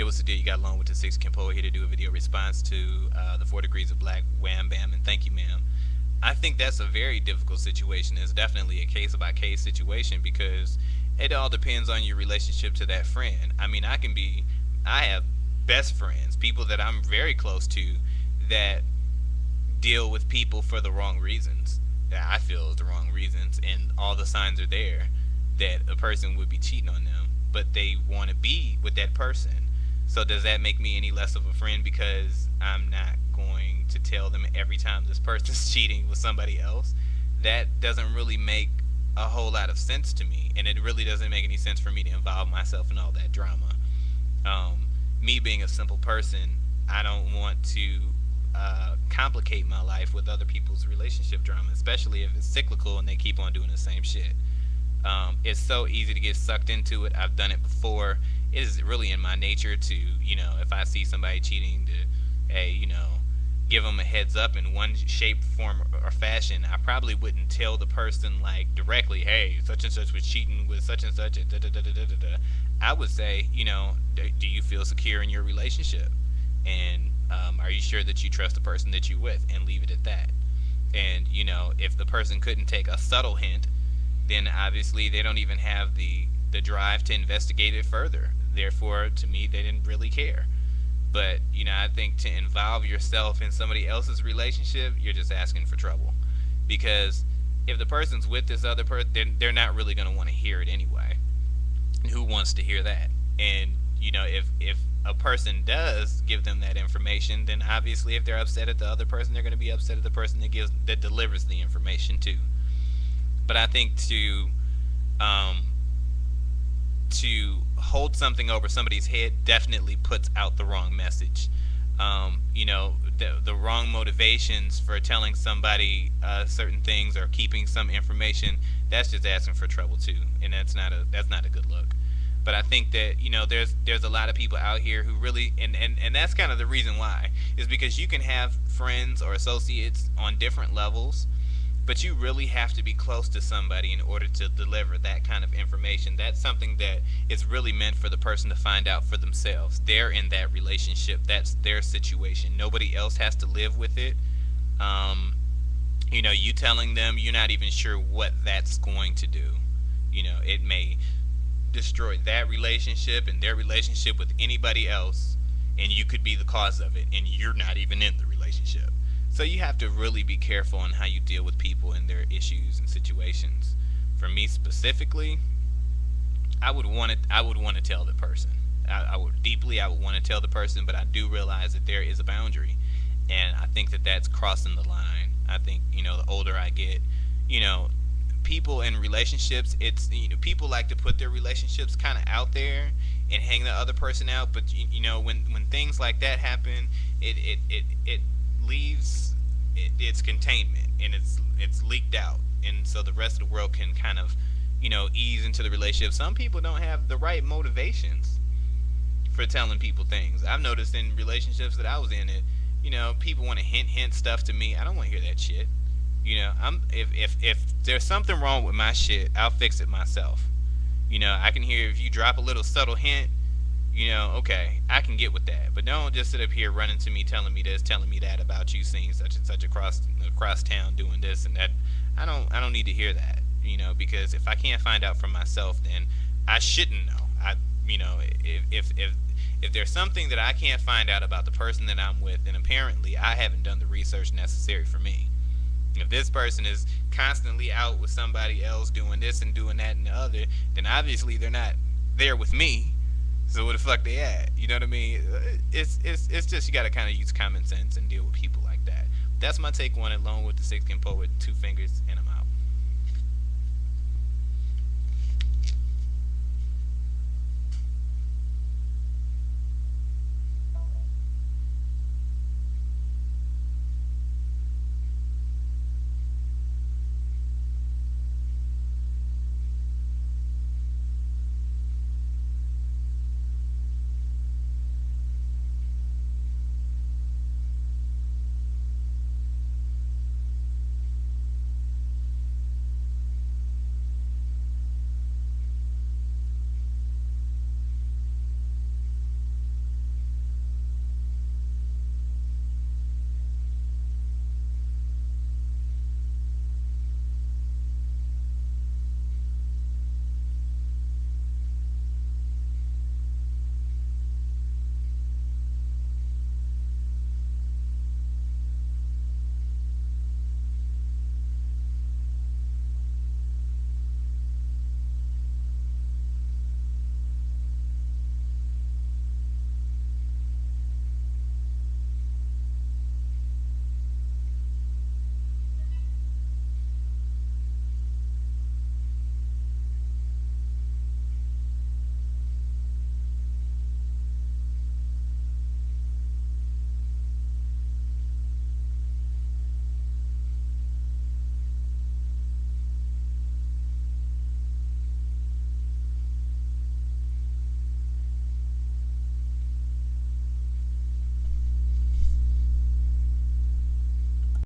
Yo, what's the deal? You got along with the Six Kim Poet here to do a video response to the 4 Degrees of Black, Wham Bam, and Thank You Mam. I think that's a very difficult situation. It's definitely a case by case situation because it all depends on your relationship to that friend. I mean, I have best friends, people that I'm very close to, that deal with people for the wrong reasons. That I feel is the wrong reasons, and all the signs are there that a person would be cheating on them, but they want to be with that person. So does that make me any less of a friend because I'm not going to tell them every time this person's cheating with somebody else? That doesn't really make a whole lot of sense to me, and it really doesn't make any sense for me to involve myself in all that drama. Me being a simple person, I don't want to complicate my life with other people's relationship drama, especially if it's cyclical and they keep on doing the same shit. It's so easy to get sucked into it. I've done it before. It is really in my nature to, if I see somebody cheating, to, hey, give them a heads up in one shape, form, or fashion. I probably wouldn't tell the person like directly, hey, such and such was cheating with such and such. Da, da, da, da, da, da, da. I would say, do you feel secure in your relationship? And are you sure that you trust the person that you're with? And leave it at that. And if the person couldn't take a subtle hint, then obviously they don't even have the drive to investigate it further. Therefore, to me, they didn't really care. But I think to involve yourself in somebody else's relationship, you're just asking for trouble. Because if the person's with this other person, they're not really going to want to hear it anyway. And who wants to hear that? And if a person does give them that information, then obviously if they're upset at the other person, they're going to be upset at the person that delivers the information too. But I think um, to hold something over somebody's head definitely puts out the wrong message. The wrong motivations for telling somebody certain things or keeping some information. That's just asking for trouble too, and that's not a good look. But I think that there's a lot of people out here who really and that's kind of the reason why is because you can have friends or associates on different levels, but you really have to be close to somebody in order to deliver that kind of information. That's something that is really meant for the person to find out for themselves. They're in that relationship. That's their situation. Nobody else has to live with it. You telling them, you're not even sure what that's going to do. It may destroy that relationship and their relationship with anybody else, and you could be the cause of it, and you're not even in the relationship. So you have to really be careful on how you deal with people and their issues and situations. For me specifically, I would want to tell the person. I would want to tell the person, but I do realize that there is a boundary, and I think that that's crossing the line. I think the older I get, you know, people in relationships, it's people like to put their relationships kind of out there and hang the other person out, but when things like that happen, it leaves its containment, and it's leaked out, and so the rest of the world can kind of ease into the relationship. Some people don't have the right motivations for telling people things. I've noticed in relationships that I was in it, people want to hint stuff to me. I don't want to hear that shit. I'm if there's something wrong with my shit, I'll fix it myself. I can hear if you drop a little subtle hint, okay, I can get with that. But don't just sit up here running to me, telling me this, telling me that about you seeing such and such across town doing this and that. I don't need to hear that. Because if I can't find out for myself, then I shouldn't know. If there's something that I can't find out about the person that I'm with, then apparently I haven't done the research necessary for me. If this person is constantly out with somebody else doing this and doing that and the other, then obviously they're not there with me. So where the fuck they at? You know what I mean? It's just you gotta kind of use common sense and deal with people like that. That's my take on it. Along with the 6 Poet, 2 fingers, and I'm out.